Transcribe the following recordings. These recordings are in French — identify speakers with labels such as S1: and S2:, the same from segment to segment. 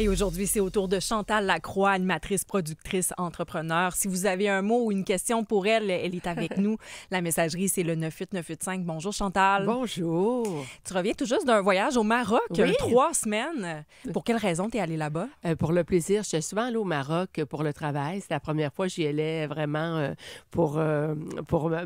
S1: Et aujourd'hui, c'est au tour de Chantal Lacroix, animatrice, productrice, entrepreneur. Si vous avez un mot ou une question pour elle, elle est avec nous. La messagerie, c'est le 98985. Bonjour Chantal.
S2: Bonjour.
S1: Tu reviens tout juste d'un voyage au Maroc,
S2: Oui.
S1: 3 semaines. Pour quelle raison tu es allée là-bas?
S2: Pour le plaisir, j'étais souvent allée au Maroc pour le travail. C'est la première fois que j'y allais vraiment pour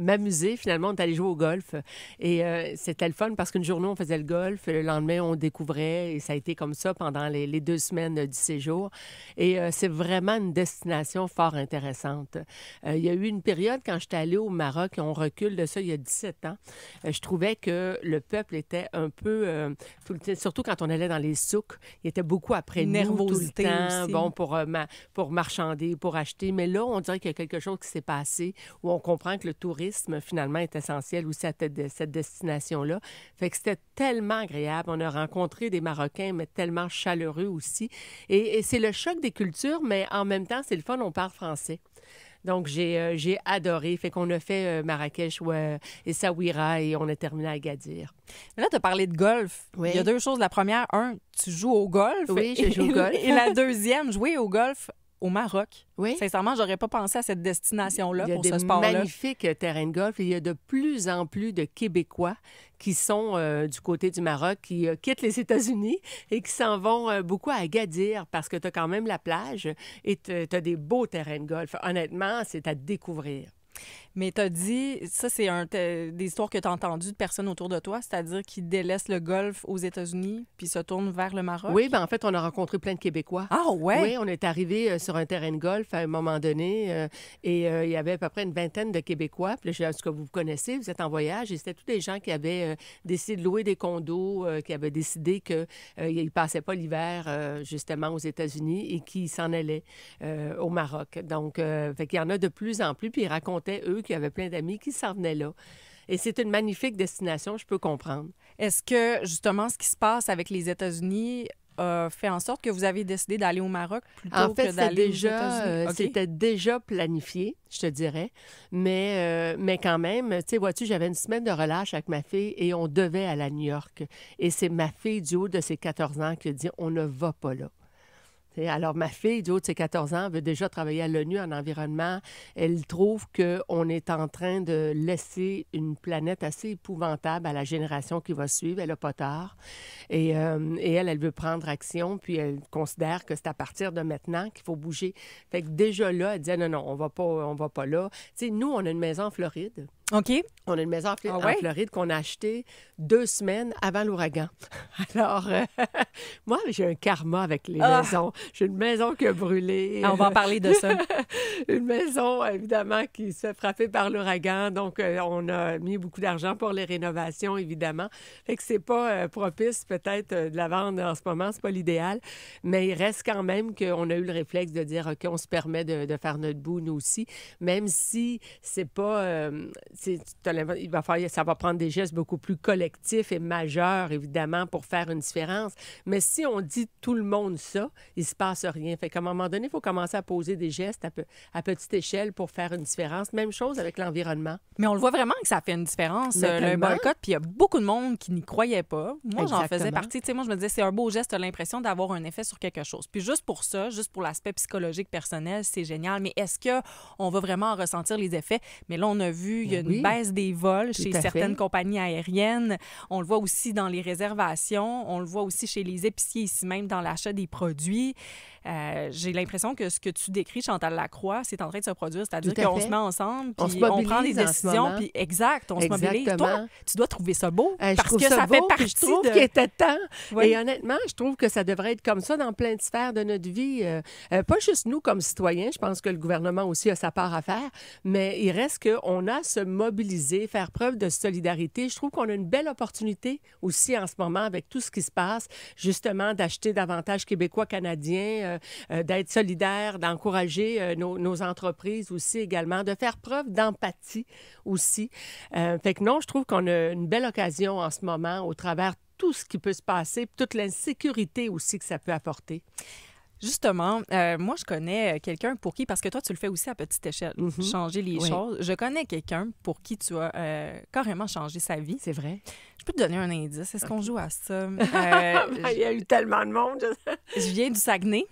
S2: m'amuser. Finalement, on est allé jouer au golf. Et c'était le fun parce qu'une journée, on faisait le golf. Le lendemain, on découvrait. Et ça a été comme ça pendant les 2 semaines du séjour. Et c'est vraiment une destination fort intéressante. Il y a eu une période quand j'étais allée au Maroc, et on recule de ça il y a 17 ans, je trouvais que le peuple était un peu, surtout quand on allait dans les souks, il était beaucoup après nous tout le temps,
S1: aussi.
S2: bon, pour marchander, pour acheter. Mais là, on dirait qu'il y a quelque chose qui s'est passé où on comprend que le tourisme, finalement, est essentiel aussi à cette destination-là. Fait que c'était tellement agréable. On a rencontré des Marocains, mais tellement chaleureux aussi. Et c'est le choc des cultures, mais en même temps, c'est le fun, on parle français. Donc, j'ai adoré. Fait qu'on a fait Marrakech et Essaouira et on a terminé à Agadir.
S1: Mais là, tu as parlé de golf.
S2: Oui.
S1: Il y a 2 choses. La première, tu joues au golf.
S2: Oui, je joue au golf.
S1: Et la deuxième, jouer au golf au Maroc.
S2: Oui.
S1: Sincèrement, j'aurais pas pensé à cette destination-là pour ce
S2: Il y a des
S1: sport-là.
S2: magnifiques terrains de golf et il y a de plus en plus de Québécois qui sont du côté du Maroc, qui quittent les États-Unis et qui s'en vont beaucoup à Agadir parce que tu as quand même la plage et tu as des beaux terrains de golf. Honnêtement, c'est à découvrir.
S1: Mais tu as dit, ça, c'est des histoires que tu as entendues de personnes autour de toi, c'est-à-dire qui délaissent le golf aux États-Unis puis se tournent vers le Maroc?
S2: Oui, bien en fait, on a rencontré plein de Québécois.
S1: Ah ouais?
S2: Oui, on est arrivé sur un terrain de golf à un moment donné et il y avait à peu près une vingtaine de Québécois. Puis là, ce que vous connaissez, vous êtes en voyage et c'était tous des gens qui avaient décidé de louer des condos, qui avaient décidé qu'ils ne passaient pas l'hiver justement aux États-Unis et qui s'en allaient au Maroc. Donc, fait qu'il y en a de plus en plus. Puis ils racontaient, eux, qu'il y avait plein d'amis qui s'en venaient là. Et c'est une magnifique destination, je peux comprendre.
S1: Est-ce que, justement, ce qui se passe avec les États-Unis a fait en sorte que vous avez décidé d'aller au Maroc plutôt que d'aller aux États-Unis? Okay.
S2: C'était déjà planifié, je te dirais. Mais quand même, tu sais, vois-tu, j'avais une semaine de relâche avec ma fille et on devait aller à New York. Et c'est ma fille du haut de ses 14 ans qui a dit « On ne va pas là ». Alors, ma fille, du haut de ses 14 ans, veut déjà travailler à l'ONU en environnement. Elle trouve qu'on est en train de laisser une planète assez épouvantable à la génération qui va suivre. Elle n'a pas tard. Et elle veut prendre action, puis elle considère que c'est à partir de maintenant qu'il faut bouger. Fait que déjà là, elle disait non, on va pas là. Tu sais, nous, on a une maison en Floride.
S1: OK.
S2: On a une maison en Floride qu'on a achetée 2 semaines avant l'ouragan. Alors, moi, j'ai un karma avec les maisons. J'ai une maison qui a brûlé.
S1: On va en parler de ça.
S2: Une maison, évidemment, qui se fait frapper par l'ouragan. Donc, on a mis beaucoup d'argent pour les rénovations, évidemment. Fait que c'est pas propice, peut-être, de la vendre en ce moment. C'est pas l'idéal. Mais il reste quand même qu'on a eu le réflexe de dire, OK, on se permet de faire notre bout, nous aussi. Même si c'est pas... ça va prendre des gestes beaucoup plus collectifs et majeurs, évidemment, pour faire une différence. Mais si on dit tout le monde ça, il se passe rien. Fait qu'à un moment donné, il faut commencer à poser des gestes à petite échelle pour faire une différence. Même chose avec l'environnement.
S1: Mais on le voit vraiment que ça fait une différence, le boycott. Puis il y a beaucoup de monde qui n'y croyait pas. Moi, j'en faisais partie. Tu sais, moi, je me disais, c'est un beau geste, tu as l'impression d'avoir un effet sur quelque chose. Puis juste pour ça, juste pour l'aspect psychologique personnel, c'est génial. Mais est-ce qu'on va vraiment en ressentir les effets? Mais là, on a vu, il y a une baisse des vols chez certaines compagnies aériennes. On le voit aussi dans les réservations. On le voit aussi chez les épiciers, ici même, dans l'achat des produits. J'ai l'impression que ce que tu décris, Chantal Lacroix, c'est en train de se produire. C'est-à-dire qu'on se met ensemble, puis on prend des décisions, puis on se mobilise. Toi, tu dois trouver ça beau, parce que ça fait partie
S2: je trouve qu'il était temps. Oui. Et honnêtement, je trouve que ça devrait être comme ça dans plein de sphères de notre vie. Pas juste nous comme citoyens, je pense que le gouvernement aussi a sa part à faire, mais il reste qu'on a à se mobiliser, faire preuve de solidarité. Je trouve qu'on a une belle opportunité aussi en ce moment avec tout ce qui se passe, justement d'acheter davantage québécois, canadiens, d'être solidaires, d'encourager nos entreprises aussi également, de faire preuve d'empathie aussi. Fait que non, je trouve qu'on a une belle occasion en ce moment au travers tout ce qui peut se passer, toute l'insécurité aussi que ça peut apporter.
S1: Justement, moi, je connais quelqu'un pour qui, parce que toi, tu le fais aussi à petite échelle, changer les choses. Je connais quelqu'un pour qui tu as carrément changé sa vie.
S2: C'est vrai.
S1: Je peux te donner un indice. Est-ce qu'on joue à ça?
S2: Il y a eu tellement de monde.
S1: Je viens du Saguenay.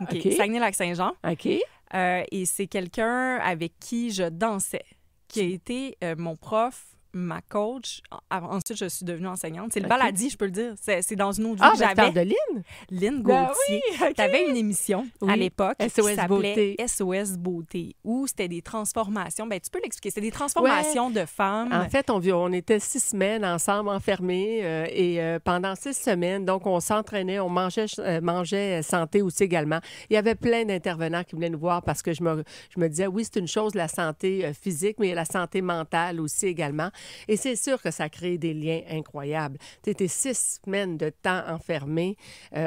S1: OK. Saguenay-Lac-Saint-Jean.
S2: OK.
S1: Et c'est quelqu'un avec qui je dansais, qui a été mon prof, ma coach. Ensuite, je suis devenue enseignante. C'est le Baladi, je peux le dire. C'est dans une autre vie que j'avais.
S2: Ah, tu parles de Lynn?
S1: Lynn Gauthier.
S2: Oui, okay.
S1: Tu avais une émission à l'époque qui s'appelait SOS Beauté, où c'était des transformations. Ben, tu peux l'expliquer. C'était des transformations de femmes.
S2: En fait, on était 6 semaines ensemble enfermés et pendant 6 semaines, donc on s'entraînait, on mangeait santé aussi également. Il y avait plein d'intervenants qui venaient nous voir parce que je me disais, oui, c'est une chose, la santé physique, mais il y a la santé mentale aussi également. Et c'est sûr que ça crée des liens incroyables. Tu étais 6 semaines de temps enfermés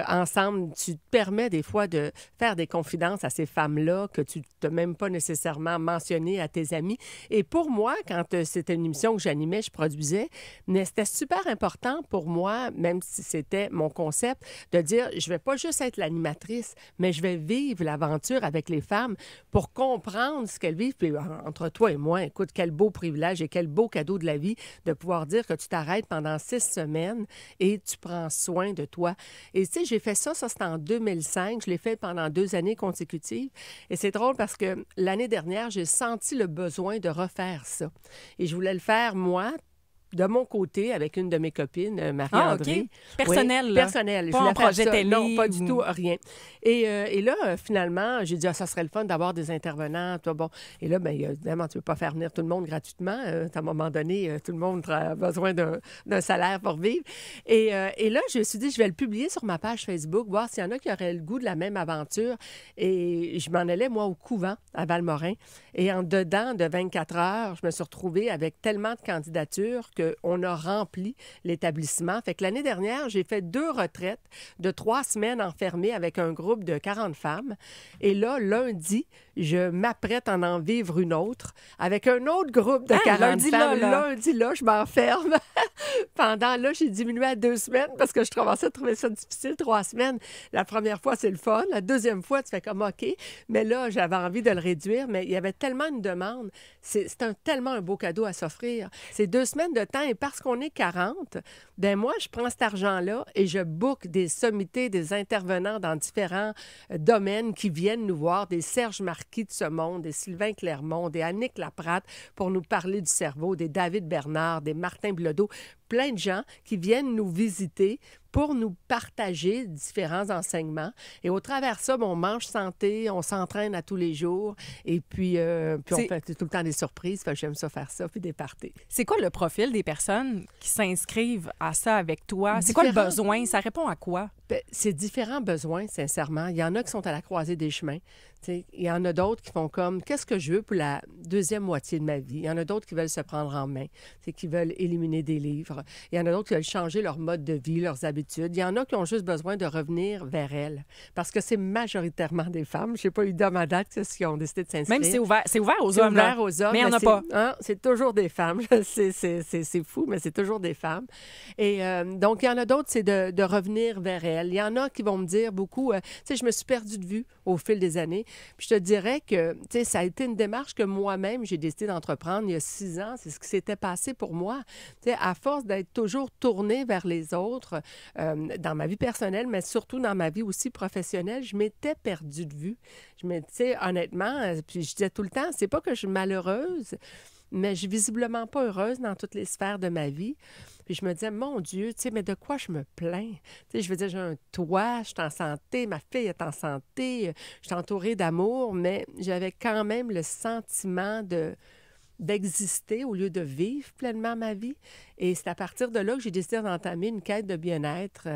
S2: ensemble. Tu te permets des fois de faire des confidences à ces femmes-là que tu n'as même pas nécessairement mentionnées à tes amis. Et pour moi, quand c'était une émission que j'animais, je produisais, mais c'était super important pour moi, même si c'était mon concept, de dire, je ne vais pas juste être l'animatrice, mais je vais vivre l'aventure avec les femmes pour comprendre ce qu'elles vivent. Puis entre toi et moi, écoute, quel beau privilège et quel beau cadeau de la vie de pouvoir dire que tu t'arrêtes pendant 6 semaines et tu prends soin de toi. Et tu sais, j'ai fait ça c'était en 2005. Je l'ai fait pendant 2 années consécutives. Et c'est drôle parce que l'année dernière, j'ai senti le besoin de refaire ça. Et je voulais le faire, moi, de mon côté, avec une de mes copines, Marie-André.
S1: Ah, OK. Personnel,
S2: oui,
S1: là.
S2: Personnel.
S1: Pas en projet
S2: ça.
S1: télé.
S2: Non, pas du tout, rien. Et là, finalement, j'ai dit, ça serait le fun d'avoir des intervenants. Toi, bon. Et là, bien, évidemment, tu ne peux pas faire venir tout le monde gratuitement. À un moment donné, tout le monde a besoin d'un salaire pour vivre. Et là, je me suis dit, je vais le publier sur ma page Facebook, voir s'il y en a qui auraient le goût de la même aventure. Et je m'en allais, moi, au couvent à Valmorin. Et en dedans de 24 heures, je me suis retrouvée avec tellement de candidatures qu'on a rempli l'établissement. Fait que l'année dernière, j'ai fait 2 retraites de 3 semaines enfermées avec un groupe de 40 femmes. Et là, lundi, je m'apprête à en vivre une autre avec un autre groupe de 40 femmes. Lundi, là, je m'enferme. Là, j'ai diminué à 2 semaines parce que je commençais à trouver ça difficile, 3 semaines. La première fois, c'est le fun. La deuxième fois, tu fais comme OK. Mais là, j'avais envie de le réduire, mais il y avait tellement une demande. C'est tellement un beau cadeau à s'offrir. C'est 2 semaines de temps et parce qu'on est 40, ben moi, je prends cet argent-là et je book des sommités, des intervenants dans différents domaines qui viennent nous voir, des Serge Marquis de ce monde, des Sylvain Clermont, des Annick Laprate pour nous parler du cerveau, des David Bernard, des Martin Bilodeau, plein de gens qui viennent nous visiter pour nous partager différents enseignements. Et au travers de ça, on mange santé, on s'entraîne à tous les jours et puis on fait tout le temps des surprises. Fait que j'aime ça faire ça, puis des parties.
S1: C'est quoi le profil des personnes qui s'inscrivent à ça avec toi? C'est quoi le besoin? Ça répond à quoi?
S2: Bien, c'est différents besoins, sincèrement. Il y en a qui sont à la croisée des chemins. T'sais, il y en a d'autres qui font comme, qu'est-ce que je veux pour la deuxième moitié de ma vie? Il y en a d'autres qui veulent se prendre en main, qui veulent éliminer des livres. Il y en a d'autres qui veulent changer leur mode de vie, leurs habitudes. Il y en a qui ont juste besoin de revenir vers elles. Parce que c'est majoritairement des femmes. Je n'ai pas eu d'hommes à date qui ont décidé de s'inscrire.
S1: Même si c'est ouvert aux hommes.
S2: C'est ouvert aux hommes.
S1: Mais il n'y en a pas.
S2: Hein, c'est toujours des femmes. C'est fou, mais c'est toujours des femmes. Et donc, il y en a d'autres, c'est de revenir vers elles. Il y en a qui vont me dire beaucoup, tu sais, je me suis perdue de vue au fil des années. Puis je te dirais que, tu sais, ça a été une démarche que moi-même, j'ai décidé d'entreprendre il y a 6 ans. C'est ce qui s'était passé pour moi. Tu sais, à force d'être toujours tournée vers les autres, dans ma vie personnelle, mais surtout dans ma vie aussi professionnelle, je m'étais perdue de vue. Tu sais, honnêtement, puis je disais tout le temps, c'est pas que je suis malheureuse, mais je suis visiblement pas heureuse dans toutes les sphères de ma vie. Puis je me disais, mon Dieu, tu sais, mais de quoi je me plains? Tu sais, je veux dire, j'ai un toit, je suis en santé, ma fille est en santé, je suis entourée d'amour, mais j'avais quand même le sentiment d'exister au lieu de vivre pleinement ma vie. Et c'est à partir de là que j'ai décidé d'entamer une quête de bien-être.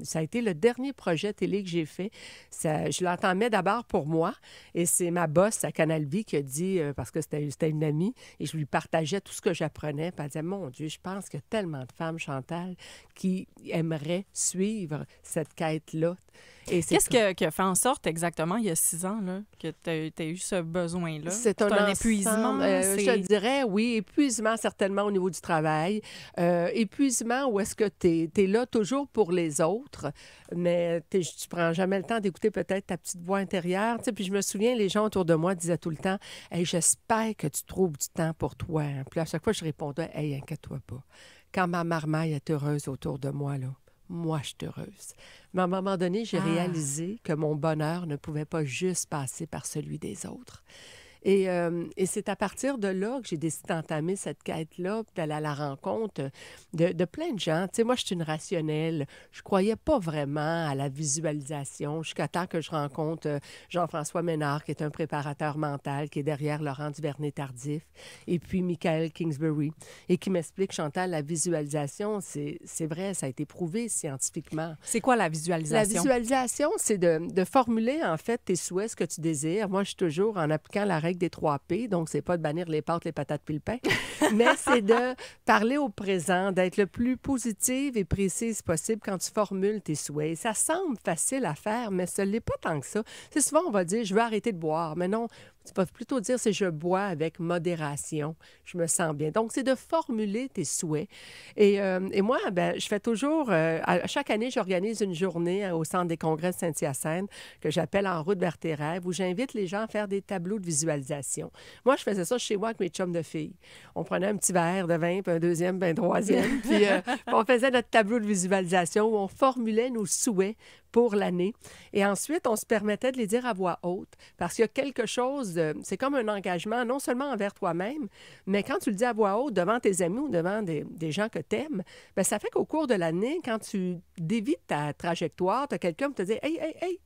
S2: Ça a été le dernier projet télé que j'ai fait. Je l'entamais d'abord pour moi. Et c'est ma boss à Canal Vie qui a dit, parce que c'était une amie, et je lui partageais tout ce que j'apprenais. Puis elle disait, mon Dieu, je pense qu'il y a tellement de femmes, Chantal, qui aimeraient suivre cette quête-là.
S1: Qu'est-ce qui a fait en sorte exactement, il y a 6 ans, là, que tu as eu ce besoin-là?
S2: C'est un épuisement. Je dirais, oui, épuisement certainement au niveau du travail. Épuisement où est-ce que tu es là toujours pour les autres, mais tu prends jamais le temps d'écouter peut-être ta petite voix intérieure. Tu sais, puis je me souviens, les gens autour de moi disaient tout le temps, « Hey, j'espère que tu trouves du temps pour toi. » Puis à chaque fois, je répondais, « Hey, inquiète-toi pas. Quand ma marmaille est heureuse autour de moi, là, moi, je suis heureuse. » Mais à un moment donné, j'ai réalisé que mon bonheur ne pouvait pas juste passer par celui des autres. Et c'est à partir de là que j'ai décidé d'entamer cette quête-là, puis d'aller à la rencontre de plein de gens. Tu sais, moi, je suis une rationnelle. Je croyais pas vraiment à la visualisation jusqu'à temps que je rencontre Jean-François Ménard, qui est un préparateur mental, qui est derrière Laurent Duvernay-Tardif, et puis Michael Kingsbury, et qui m'explique, Chantal, la visualisation, c'est vrai, ça a été prouvé scientifiquement.
S1: C'est quoi la visualisation?
S2: La visualisation, c'est de formuler, en fait, tes souhaits, ce que tu désires. Moi, je suis toujours en appliquant la règle des 3 P, donc c'est pas de bannir les pâtes, les patates puis le pain, mais c'est de parler au présent, d'être le plus positive et précise possible quand tu formules tes souhaits. Ça semble facile à faire, mais ce n'est pas tant que ça. C'est souvent, on va dire, je veux arrêter de boire, mais non, tu vas plutôt dire, c'est je bois avec modération, je me sens bien. Donc, c'est de formuler tes souhaits. Et moi, ben, je fais toujours, chaque année, j'organise une journée au Centre des congrès de Saint-Hyacinthe que j'appelle En route vers tes rêves, où j'invite les gens à faire des tableaux de visualisation. Moi, je faisais ça chez moi avec mes chums de filles. On prenait un petit verre de vin, puis un deuxième, puis un troisième, puis on faisait notre tableau de visualisation où on formulait nos souhaits pour l'année. Et ensuite, on se permettait de les dire à voix haute parce qu'il y a quelque chose, c'est comme un engagement, non seulement envers toi-même, mais quand tu le dis à voix haute devant tes amis ou devant des gens que tu aimes, bien, ça fait qu'au cours de l'année, quand tu dévies ta trajectoire, tu as quelqu'un qui te dit « Hey,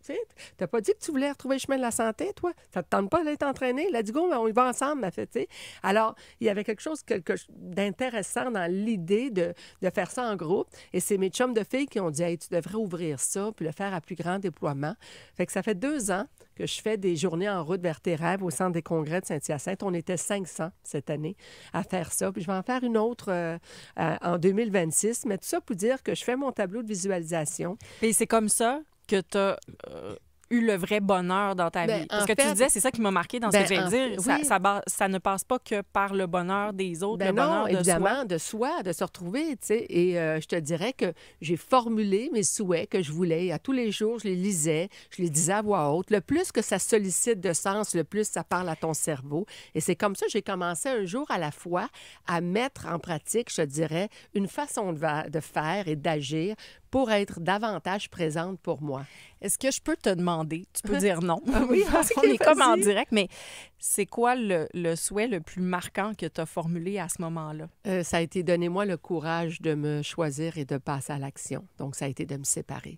S2: tu n'as pas dit que tu voulais retrouver le chemin de la santé, toi? Ça ne te tente pas d'être entraîné? Let's go, on y va ensemble, ma fête. » Alors, il y avait quelque chose d'intéressant dans l'idée de faire ça en groupe. Et c'est mes chums de filles qui ont dit « Hey, tu devrais ouvrir ça puis le faire à plus grand déploiement. » Fait que ça fait 2 ans que je fais des journées en route vers tes rêves au Centre des congrès de Saint-Hyacinthe. On était 500 cette année à faire ça. Puis je vais en faire une autre en 2026. Mais tout ça pour dire que je fais mon tableau de visualisation.
S1: Et c'est comme ça que tu as eu le vrai bonheur dans ta vie. Parce que tu disais, c'est ça qui m'a marqué dans ce que j'ai dire. Oui. Ça ne passe pas que par le bonheur des autres, le bonheur de
S2: évidemment,
S1: soi.
S2: de soi, de se retrouver, tu sais. Et je te dirais que j'ai formulé mes souhaits que je voulais. À tous les jours, je les lisais, je les disais à voix haute. Le plus que ça sollicite de sens, le plus ça parle à ton cerveau. Et c'est comme ça que j'ai commencé un jour à la fois à mettre en pratique, je te dirais, une façon de faire et d'agir pour être davantage présente pour moi.
S1: Est-ce que je peux te demander, tu peux dire non,
S2: oui,
S1: on est comme en direct, mais c'est quoi le souhait le plus marquant que tu as formulé à ce moment-là?
S2: Ça a été « Donnez-moi le courage de me choisir et de passer à l'action ». Donc, ça a été de me séparer.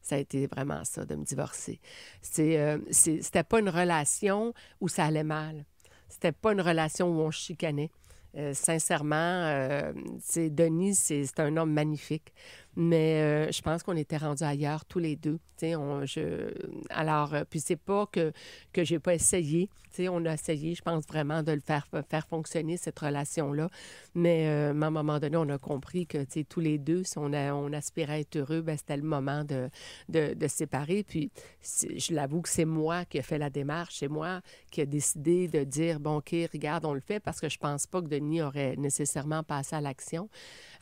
S2: Ça a été vraiment ça, de me divorcer. C'était pas une relation où ça allait mal. C'était pas une relation où on chicanait. Sincèrement, Denis, c'est un homme magnifique. Mais je pense qu'on était rendus ailleurs tous les deux. Alors, puis c'est pas que j'ai pas essayé. On a essayé, je pense vraiment, de le faire fonctionner, cette relation-là. Mais à un moment donné, on a compris que tous les deux, si on aspirait à être heureux, bien, c'était le moment de se séparer. Puis je l'avoue que c'est moi qui ai fait la démarche. C'est moi qui ai décidé de dire, bon, OK, regarde, on le fait parce que je pense pas que Denis aurait nécessairement passé à l'action.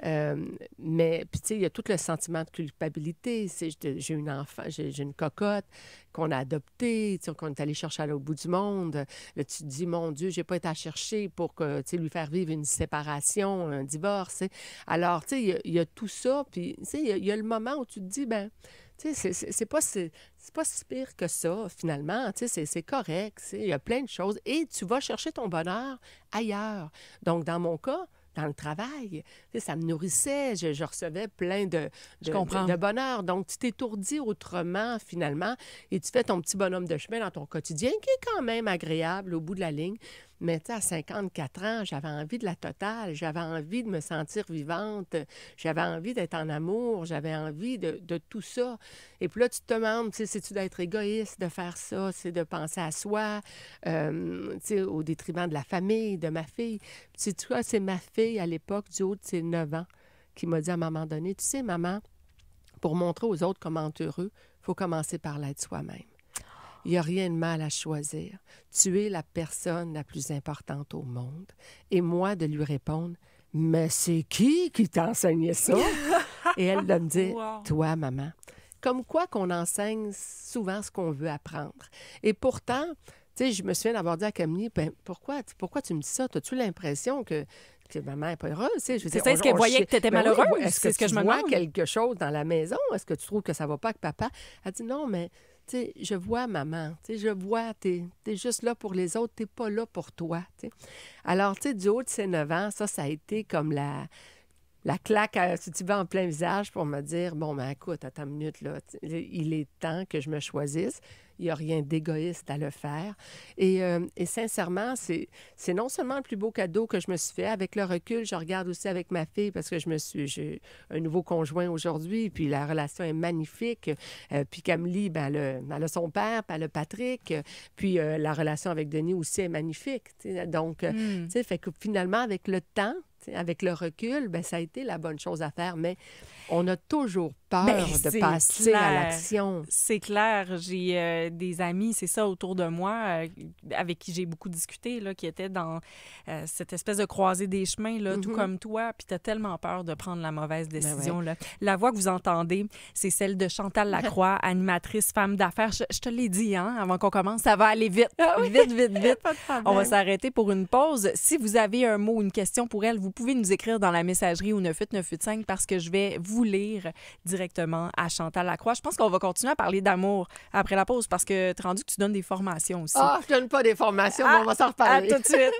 S2: Mais, puis, tu sais, il y a tout le sentiment de culpabilité. J'ai une enfant, j'ai une cocotte qu'on a adoptée, qu'on est allé chercher à l'autre bout du monde. Là, tu te dis, mon Dieu, j'ai pas été à chercher pour que, lui faire vivre une séparation, un divorce. T'sais. Alors, tu sais, il y a tout ça. Puis, tu sais, il y a le moment où tu te dis, ben, tu sais, c'est pas si pire que ça, finalement. Tu sais, c'est correct. Il y a plein de choses. Et tu vas chercher ton bonheur ailleurs. Donc, dans mon cas, dans le travail. Ça me nourrissait, je recevais plein de bonheur. Donc, tu t'étourdis autrement, finalement, et tu fais ton petit bonhomme de chemin dans ton quotidien, qui est quand même agréable au bout de la ligne. Mais tu sais, à 54 ans, j'avais envie de la totale, j'avais envie de me sentir vivante, j'avais envie d'être en amour, j'avais envie de tout ça. Et puis là, tu te demandes, tu sais, c'est-tu d'être égoïste de faire ça, c'est de penser à soi, tu sais, au détriment de la famille, de ma fille. Puis tu vois, c'est ma fille, à l'époque, du haut de ses 9 ans, qui m'a dit à un moment donné, tu sais, maman, Pour montrer aux autres comment être heureux, il faut commencer par l'être soi-même. Il n'y a rien de mal à choisir. Tu es la personne la plus importante au monde. Et moi, de lui répondre, « Mais c'est qui t'a enseigné ça? » Et elle de me dire, wow. « Toi, maman. » Comme quoi qu'on enseigne souvent ce qu'on veut apprendre. Et pourtant, tu sais, je me souviens d'avoir dit à Camille, ben, pourquoi tu me dis ça? As-tu l'impression que maman n'est pas heureuse? C'est ça,
S1: est-ce qu'elle voyait que tu étais malheureuse?
S2: Oui, est-ce que tu vois quelque chose dans la maison? Est-ce que tu trouves que ça ne va pas avec papa? Elle dit, non, mais tu sais, je vois maman. Tu sais, je vois, t'es juste là pour les autres, t'es pas là pour toi. Tu sais. Alors, tu sais, du haut de ses 9 ans, ça a été comme la claque, si tu veux, en plein visage pour me dire, bon, ben écoute, attends une minute, là, il est temps que je me choisisse. Il n'y a rien d'égoïste à le faire. Et sincèrement, c'est non seulement le plus beau cadeau que je me suis fait. Avec le recul, je regarde aussi avec ma fille parce que j'ai un nouveau conjoint aujourd'hui, puis la relation est magnifique. Puis Camille, ben, elle a son père, puis elle a Patrick. Puis la relation avec Denis aussi est magnifique. T'sais. Donc, tu sais, fait que finalement, avec le temps, avec le recul, ben, ça a été la bonne chose à faire. Mais on a toujours peur de passer à l'action.
S1: C'est clair. J'ai des amis, c'est ça, autour de moi, avec qui j'ai beaucoup discuté, là, qui étaient dans cette espèce de croisée des chemins, là, tout comme toi. Puis tu as tellement peur de prendre la mauvaise décision.
S2: Ben ouais.
S1: Là. La voix que vous entendez, c'est celle de Chantal Lacroix, animatrice, femme d'affaires. Je te l'ai dit, hein, avant qu'on commence, ça va aller vite.
S2: Ah oui.
S1: Vite.
S2: Pas de problème.
S1: On va s'arrêter pour une pause. Si vous avez un mot, une question pour elle, vous pouvez nous écrire dans la messagerie au 98985 parce que je vais vous lire directement à Chantal Lacroix. Je pense qu'on va continuer à parler d'amour après la pause parce que tu es rendu que tu donnes des formations aussi.
S2: Ah, je donne pas des formations, mais on va s'en reparler.
S1: À tout de suite.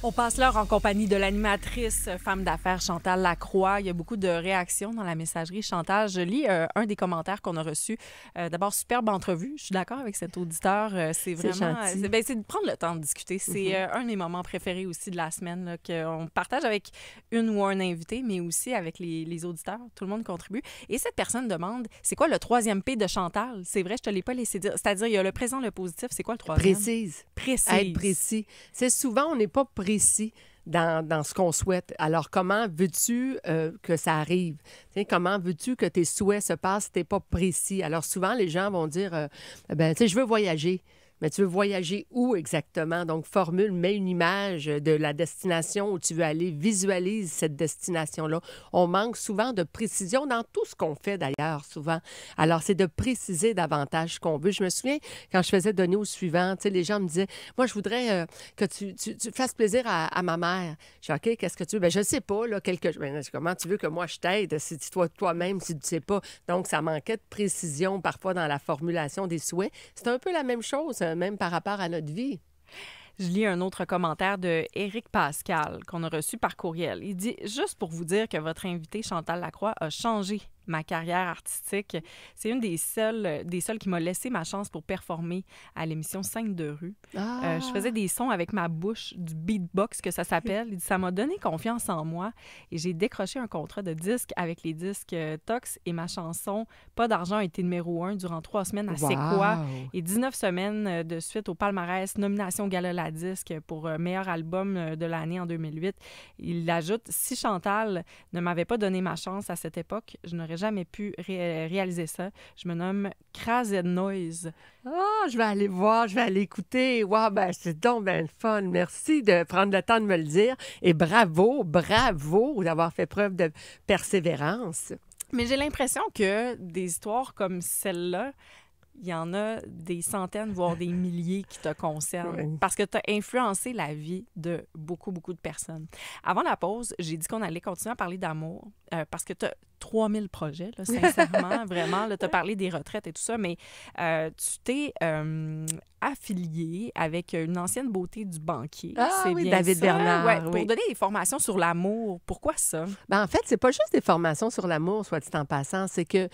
S1: On passe l'heure en compagnie de l'animatrice femme d'affaires Chantal Lacroix. Il y a beaucoup de réactions dans la messagerie. Chantal, je lis un des commentaires qu'on a reçus. D'abord, superbe entrevue. Je suis d'accord avec cet auditeur. C'est vraiment... C'est de prendre le temps de discuter. C'est un de mes moments préférés aussi de la semaine là, qu'on partage avec une ou un invité, mais aussi avec les auditeurs. Tout le monde contribue. Et cette personne demande, c'est quoi le 3e P de Chantal? C'est vrai, je te l'ai pas laissé dire. C'est-à-dire, il y a le présent, le positif. C'est quoi le 3e?
S2: Précise.
S1: Précise.
S2: Être précis. C'est souvent, on n'est pas précis dans ce qu'on souhaite. Alors, comment veux-tu que ça arrive? T'sais, comment veux-tu que tes souhaits se passent si tu n'es pas précis? Alors, souvent, les gens vont dire, je veux voyager. Mais tu veux voyager où exactement? Donc, mets une image de la destination où tu veux aller, visualise cette destination-là. On manque souvent de précision dans tout ce qu'on fait d'ailleurs, souvent. Alors, c'est de préciser davantage ce qu'on veut. Je me souviens, quand je faisais donner au suivant, les gens me disaient, moi, je voudrais que tu fasses plaisir à ma mère. Je dis, OK, qu'est-ce que tu veux? Bien, je ne sais pas, là, comment tu veux que moi je t'aide si toi-même, si tu ne sais pas. Donc, ça manquait de précision parfois dans la formulation des souhaits. C'est un peu la même chose, même par rapport à notre vie.
S1: Je lis un autre commentaire de Éric Pascal qu'on a reçu par courriel. Il dit « Juste pour vous dire que votre invité Chantal Lacroix a changé ma carrière artistique. C'est une des seules qui m'a laissé ma chance pour performer à l'émission 5 de rue. Je faisais des sons avec ma bouche, du beatbox que ça s'appelle. Il dit, ça m'a donné confiance en moi et j'ai décroché un contrat de disque avec les disques Tox et ma chanson Pas d'argent a été numéro 1 durant 3 semaines à C'est quoi? Et 19 semaines de suite au palmarès, nomination Gala la disque pour meilleur album de l'année en 2008. Il ajoute, si Chantal ne m'avait pas donné ma chance à cette époque, je n'aurais jamais pu réaliser ça. Je me nomme Crazy Noise.
S2: Ah, je vais aller voir, je vais aller écouter. Wow, ben c'est donc bien fun. Merci de prendre le temps de me le dire. Et bravo d'avoir fait preuve de persévérance.
S1: Mais j'ai l'impression que des histoires comme celle-là, il y en a des centaines, voire des milliers qui te concernent. Oui. Parce que tu as influencé la vie de beaucoup, beaucoup de personnes. Avant la pause, j'ai dit qu'on allait continuer à parler d'amour parce que tu as 3000 projets, là, sincèrement, vraiment. Tu as parlé des retraites et tout ça, mais tu t'es affiliée avec une ancienne beauté du banquier.
S2: Ah
S1: c'est
S2: oui,
S1: bien
S2: David
S1: ça?
S2: Bernard.
S1: Ouais, pour
S2: oui.
S1: donner des formations sur l'amour. Pourquoi ça?
S2: Ben, en fait, c'est pas juste des formations sur l'amour, soit dit en passant. C'est que,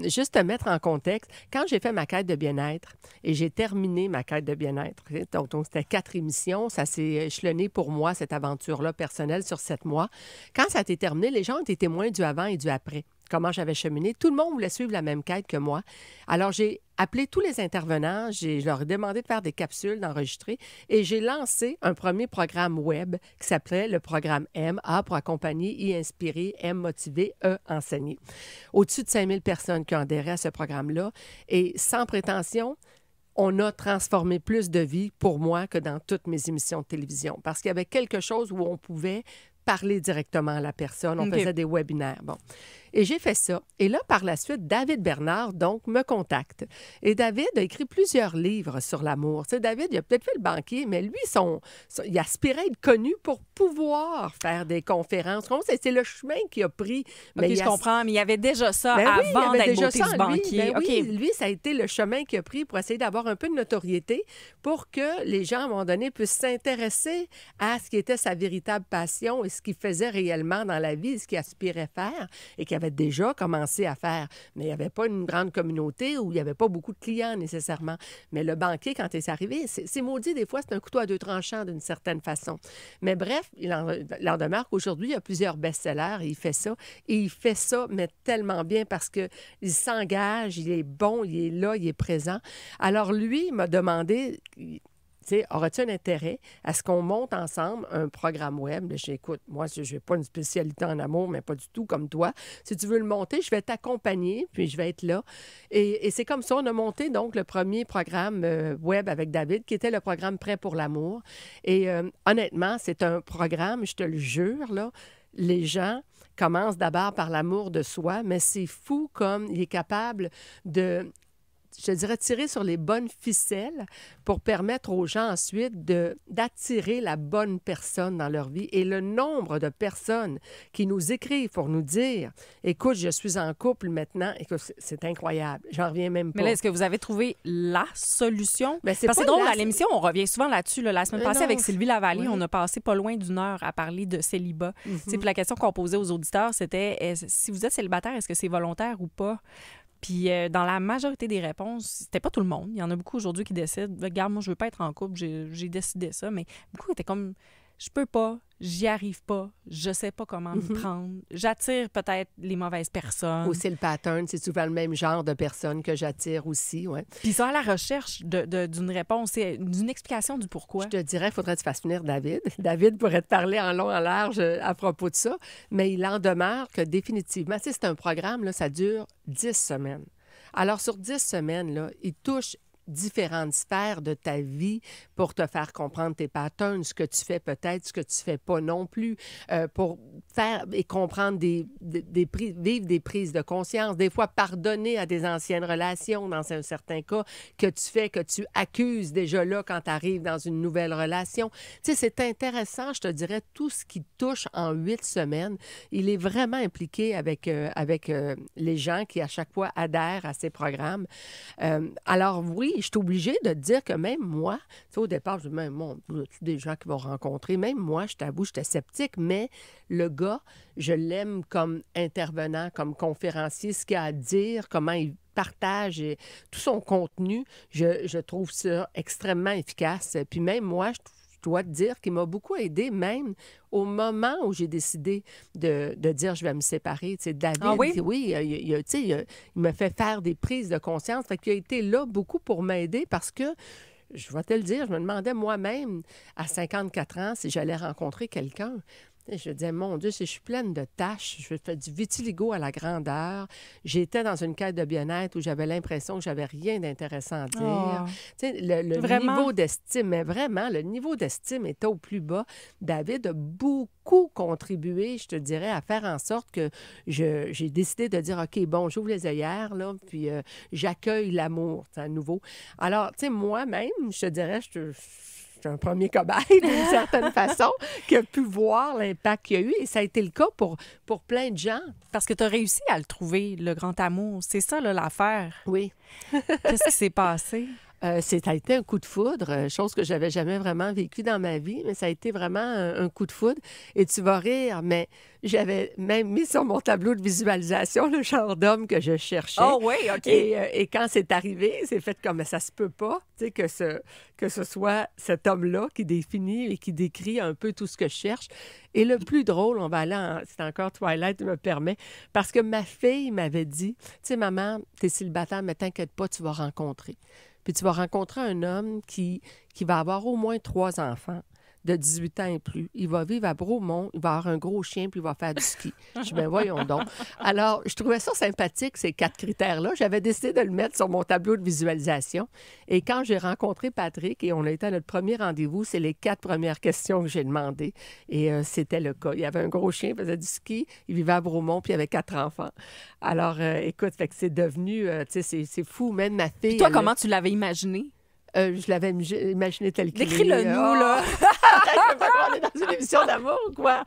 S2: juste te mettre en contexte, quand j'ai fait ma quête de bien-être et j'ai terminé ma quête de bien-être, donc c'était 4 émissions, ça s'est échelonné pour moi, cette aventure-là personnelle sur 7 mois. Quand ça a été terminé, les gens ont été témoins du avant et du après. comment j'avais cheminé. Tout le monde voulait suivre la même quête que moi. Alors, j'ai appelé tous les intervenants, je leur ai demandé de faire des capsules, d'enregistrer, et j'ai lancé un premier programme web qui s'appelait le programme M, A pour accompagner, I inspirer, M motiver, E enseigner. Au-dessus de 5000 personnes qui ont adhéré à ce programme-là, et sans prétention, on a transformé plus de vies pour moi que dans toutes mes émissions de télévision, parce qu'il y avait quelque chose où on pouvait parler directement à la personne. On faisait des webinaires. Bon. Et j'ai fait ça. Et là, par la suite, David Bernard, donc, me contacte. Et David a écrit plusieurs livres sur l'amour. Tu sais, David, il a peut-être fait le banquier, mais lui, il aspirait à être connu pour pouvoir faire des conférences. C'est le chemin qu'il a pris.
S1: Mais je comprends, mais il y avait déjà ça avant d'être beauté du banquier.
S2: Oui, lui, ça a été le chemin qu'il a pris pour essayer d'avoir un peu de notoriété pour que les gens, à un moment donné, puissent s'intéresser à ce qui était sa véritable passion et ce qu'il faisait réellement dans la vie, ce qu'il aspirait faire et qu'il avait déjà commencé à faire. Mais il n'y avait pas une grande communauté où il n'y avait pas beaucoup de clients nécessairement. Mais le banquier, quand il est arrivé, c'est maudit, des fois, c'est un couteau à deux tranchants d'une certaine façon. Mais bref, il en demeure qu'aujourd'hui, il y a plusieurs best-sellers et il fait ça. Et il fait ça, mais tellement bien parce qu'il s'engage, il est bon, il est là, il est présent. Alors lui, il m'a demandé... auras-tu un intérêt à ce qu'on monte ensemble un programme web? Écoute, moi, je n'ai pas une spécialité en amour, mais pas du tout comme toi. Si tu veux le monter, je vais t'accompagner, puis je vais être là. Et c'est comme ça, on a monté donc le premier programme web avec David, qui était le programme Prêt pour l'amour. Et honnêtement, c'est un programme, je te le jure, là, les gens commencent d'abord par l'amour de soi, mais c'est fou comme il est capable de... je te dirais, tirer sur les bonnes ficelles pour permettre aux gens ensuite d'attirer la bonne personne dans leur vie. Et le nombre de personnes qui nous écrivent pour nous dire « Écoute, je suis en couple maintenant. » Écoute, c'est incroyable. J'en reviens même pas.
S1: Mais là, est-ce que vous avez trouvé la solution?
S2: Ben,
S1: parce que c'est drôle, à l'émission, on revient souvent là-dessus. La semaine passée, avec Sylvie Lavallée, on a passé pas loin d'une heure à parler de célibat. Puis la question qu'on posait aux auditeurs, c'était si vous êtes célibataire, est-ce que c'est volontaire ou pas? Puis dans la majorité des réponses, c'était pas tout le monde. Il y en a beaucoup aujourd'hui qui décident, regarde, moi, je veux pas être en couple, j'ai décidé ça. Mais beaucoup étaient comme, je peux pas, j'y arrive pas, je sais pas comment me prendre. J'attire peut-être les mauvaises personnes.
S2: Aussi le pattern, c'est souvent le même genre de personnes que j'attire aussi, ouais.
S1: Puis ils sont à la recherche d'une réponse, d'une explication du pourquoi.
S2: Je te dirais, il faudrait que tu fasses venir David. David pourrait te parler en long, en large à propos de ça, mais il en demeure que définitivement, tu sais, c'est un programme, là, ça dure 10 semaines. Alors, sur 10 semaines, là, il touche différentes sphères de ta vie pour te faire comprendre tes patterns, ce que tu fais peut-être, ce que tu fais pas non plus, pour faire et comprendre vivre des prises de conscience, des fois pardonner à des anciennes relations dans un certain cas que tu accuses déjà là quand tu arrives dans une nouvelle relation. Tu sais, c'est intéressant, je te dirais, tout ce qui touche en 8 semaines, il est vraiment impliqué avec les gens qui à chaque fois adhèrent à ces programmes. Alors oui, je suis obligée de te dire que même moi, tu sais, au départ, je dis, même moi, des gens qui vont rencontrer, même moi, je t'avoue, j'étais sceptique, mais le gars, je l'aime comme intervenant, comme conférencier, ce qu'il a à dire, comment il partage tout son contenu, je trouve ça extrêmement efficace. Puis même moi, je dois te dire qu'il m'a beaucoup aidé, même au moment où j'ai décidé de dire je vais me séparer. Tu sais, David, il m'a fait faire des prises de conscience. Fait qu'il a été là beaucoup pour m'aider parce que, je vais te le dire, je me demandais moi-même, à 54 ans, si j'allais rencontrer quelqu'un. Je disais, mon Dieu, si je suis pleine de tâches, je fais du vitiligo à la grandeur. J'étais dans une quête de bien-être où j'avais l'impression que j'avais rien d'intéressant à dire. Tu sais, le niveau d'estime, mais vraiment, le niveau d'estime était au plus bas. David a beaucoup contribué, je te dirais, à faire en sorte que j'ai décidé de dire, OK, bon, j'ouvre les œillères, là, puis j'accueille l'amour, à nouveau. Alors, tu sais, moi-même, je te dirais, un premier cobaye, d'une certaine façon, qui a pu voir l'impact qu'il y a eu. Et ça a été le cas pour plein de gens.
S1: Parce que tu as réussi à le trouver, le grand amour. C'est ça, là, l'affaire.
S2: Oui.
S1: Qu'est-ce qui s'est passé?
S2: Ça a été un coup de foudre, chose que j'avais jamais vraiment vécue dans ma vie, mais ça a été vraiment un coup de foudre. Et tu vas rire, mais j'avais même mis sur mon tableau de visualisation le genre d'homme que je cherchais.
S1: Oh oui, OK.
S2: Et quand c'est arrivé, c'est fait comme mais ça se peut pas, tu sais, que ce soit cet homme-là qui définit et qui décrit un peu tout ce que je cherche. Et le plus drôle, on va aller c'est encore Twilight me permet, parce que ma fille m'avait dit, tu sais, maman, t'es célibataire, mais t'inquiète pas, tu vas rencontrer. Puis tu vas rencontrer un homme qui va avoir au moins 3 enfants de 18 ans et plus. Il va vivre à Bromont, il va avoir un gros chien, puis il va faire du ski. Je dis, ben voyons donc. Alors, je trouvais ça sympathique, ces 4 critères-là. J'avais décidé de le mettre sur mon tableau de visualisation. Et quand j'ai rencontré Patrick et on a été à notre premier rendez-vous, c'est les 4 premières questions que j'ai demandées. Et c'était le cas. Il avait un gros chien, il faisait du ski, il vivait à Bromont, puis il avait 4 enfants. Alors, écoute, fait que c'est devenu, tu sais, c'est fou. Même ma fille...
S1: Puis toi, comment tu l'avais imaginé?
S2: Je l'avais imaginé tel qu'il est.
S1: Décris-le nous, là.
S2: Arrête, on est dans une émission d'amour ou quoi?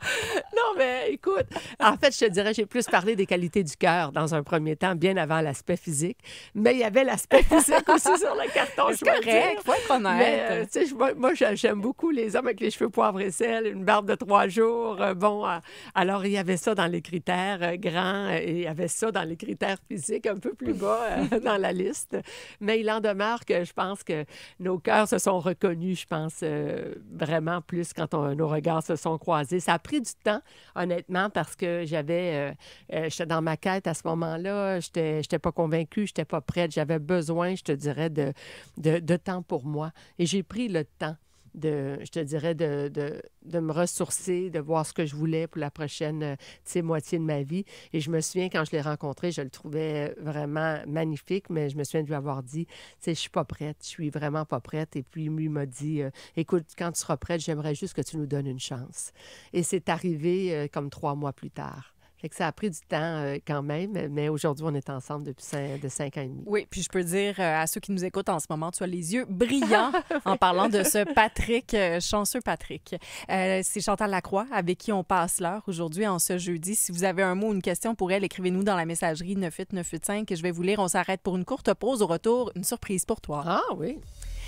S2: Non, mais écoute, en fait, je te dirais, j'ai plus parlé des qualités du cœur dans un premier temps, bien avant l'aspect physique. Mais il y avait l'aspect physique aussi sur le carton.
S1: C'est correct, faut être honnête.
S2: Mais, tu sais, moi, j'aime beaucoup les hommes avec les cheveux poivre et sel, une barbe de 3 jours. Alors, il y avait ça dans les critères grands et il y avait ça dans les critères physiques un peu plus bas dans la liste. Mais il en demeure que je pense que nos cœurs se sont reconnus, je pense, vraiment plus quand nos regards se sont croisés. Ça a pris du temps, honnêtement, parce que j'étais dans ma quête à ce moment-là. J'étais pas convaincue, j'étais pas prête. J'avais besoin, je te dirais, de temps pour moi. Et j'ai pris le temps je te dirais, de me ressourcer, de voir ce que je voulais pour la prochaine moitié de ma vie. Et je me souviens, quand je l'ai rencontré, je le trouvais vraiment magnifique, mais je me souviens de lui avoir dit, tu sais, je suis pas prête, je suis vraiment pas prête. Et puis, lui m'a dit, écoute, quand tu seras prête, j'aimerais juste que tu nous donnes une chance. Et c'est arrivé comme 3 mois plus tard. Fait que ça a pris du temps quand même, mais aujourd'hui, on est ensemble depuis 5 ans et demi.
S1: Oui, puis je peux dire à ceux qui nous écoutent en ce moment, tu as les yeux brillants en parlant de ce Patrick, chanceux Patrick. C'est Chantal Lacroix avec qui on passe l'heure aujourd'hui en ce jeudi. Si vous avez un mot ou une question pour elle, écrivez-nous dans la messagerie 98985 et je vais vous lire. On s'arrête pour une courte pause. Au retour, une surprise pour toi.
S2: Ah oui!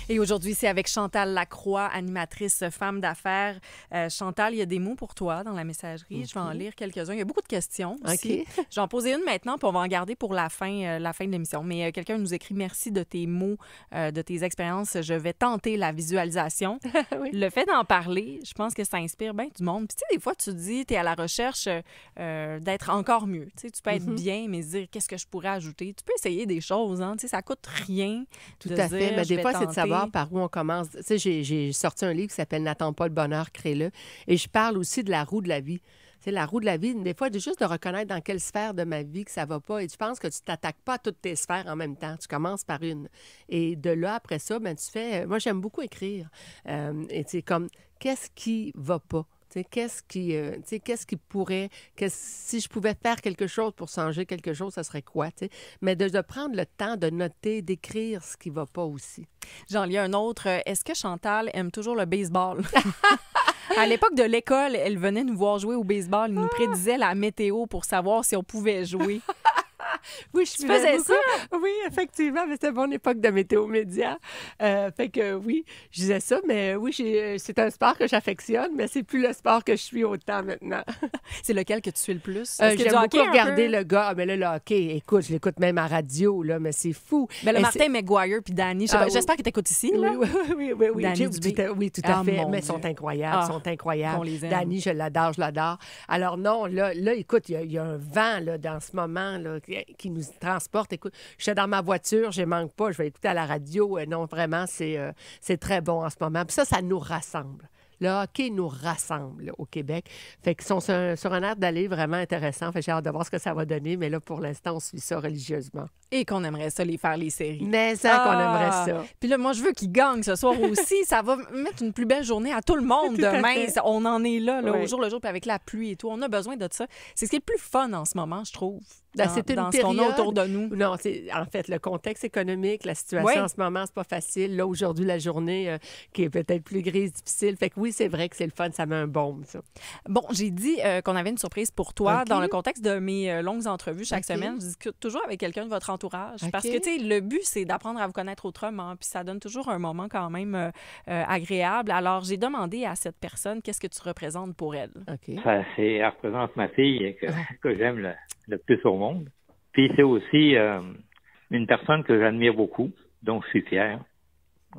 S1: Et aujourd'hui, c'est avec Chantal Lacroix, animatrice femme d'affaires. Chantal, il y a des mots pour toi dans la messagerie. Okay. Je vais en lire quelques-uns. Il y a beaucoup de questions aussi. Okay. Je vais en poser une maintenant, puis on va en garder pour la fin de l'émission. Mais quelqu'un nous écrit « Merci de tes mots, de tes expériences. Je vais tenter la visualisation. » Oui. Le fait d'en parler, je pense que ça inspire bien du monde. Puis tu sais, des fois, tu te dis, tu es à la recherche d'être encore mieux. Tu sais, tu peux être bien, mais se dire « Qu'est-ce que je pourrais ajouter? » Tu peux essayer des choses. Hein? Tu sais, ça coûte rien.
S2: Tout à fait. Mais des fois, c'est de savoir par où on commence. Tu sais, j'ai sorti un livre qui s'appelle « N'attends pas le bonheur, crée-le ». Et je parle aussi de la roue de la vie. C'est la roue de la vie, des fois, juste de reconnaître dans quelle sphère de ma vie que ça va pas. Et tu penses que tu t'attaques pas à toutes tes sphères en même temps. Tu commences par une. Et de là, après ça, ben, tu fais... Moi, j'aime beaucoup écrire. Et c'est comme, qu'est-ce qui va pas? Qu'est-ce qui pourrait... si je pouvais faire quelque chose pour changer quelque chose, ça serait quoi? T'sais? Mais de prendre le temps de noter, d'écrire ce qui ne va pas aussi.
S1: J'en lis un autre. Est-ce que Chantal aime toujours le baseball? À l'époque de l'école, elle venait nous voir jouer au baseball. Elle nous prédisait la météo pour savoir si on pouvait jouer.
S2: Oui, je faisais ça. Oui, effectivement, mais c'était mon époque de météo média. Fait que oui, je disais ça, mais oui, c'est un sport que j'affectionne, mais c'est plus le sport que je suis autant maintenant.
S1: C'est lequel que tu suis le plus?
S2: J'aime beaucoup regarder le gars. Ah, mais là, le hockey, écoute, je l'écoute même à radio, là, mais c'est fou.
S1: Mais le Martin McGuire puis Danny, j'espère que tu écoutes ici, là.
S2: Oui. Oui, tout à fait. Mais ils sont incroyables, Danny, je l'adore. Alors non, là écoute, il y a un vent là, dans ce moment là, qui nous transporte. Écoute, je suis dans ma voiture, je manque pas, je vais écouter à la radio. Non, vraiment, c'est très bon en ce moment. Puis ça nous rassemble. Le hockey nous rassemble là, au Québec. Fait qu'ils sont sur un air d'aller vraiment intéressant. Fait que j'ai hâte de voir ce que ça va donner. Mais là, pour l'instant, on suit ça religieusement.
S1: Et qu'on aimerait ça, les faire les séries.
S2: Mais ça, qu'on aimerait ça.
S1: Puis là, moi, je veux qu'ils gagnent ce soir aussi. Ça va mettre une plus belle journée à tout le monde demain. On en est là, oui. Au jour le jour, puis avec la pluie et tout. On a besoin de ça. C'est ce qui est le plus fun en ce moment, je trouve. Dans ce qu'on a autour de nous.
S2: Non, en fait, le contexte économique, la situation en ce moment, c'est pas facile. Là, aujourd'hui, la journée qui est peut-être plus grise, difficile. Fait que oui, c'est vrai que c'est le fun, ça met un baume, ça.
S1: Bon, j'ai dit qu'on avait une surprise pour toi. Dans le contexte de mes longues entrevues chaque semaine, je discute toujours avec quelqu'un de votre entourage entourage.
S2: OK.
S1: Parce que, tu sais, le but, c'est d'apprendre à vous connaître autrement. Puis ça donne toujours un moment quand même agréable. Alors, j'ai demandé à cette personne qu'est-ce que tu représentes pour elle.
S2: OK.
S3: Elle représente ma fille que j'aime le plus au monde. Puis c'est aussi une personne que j'admire beaucoup, dont je suis fier.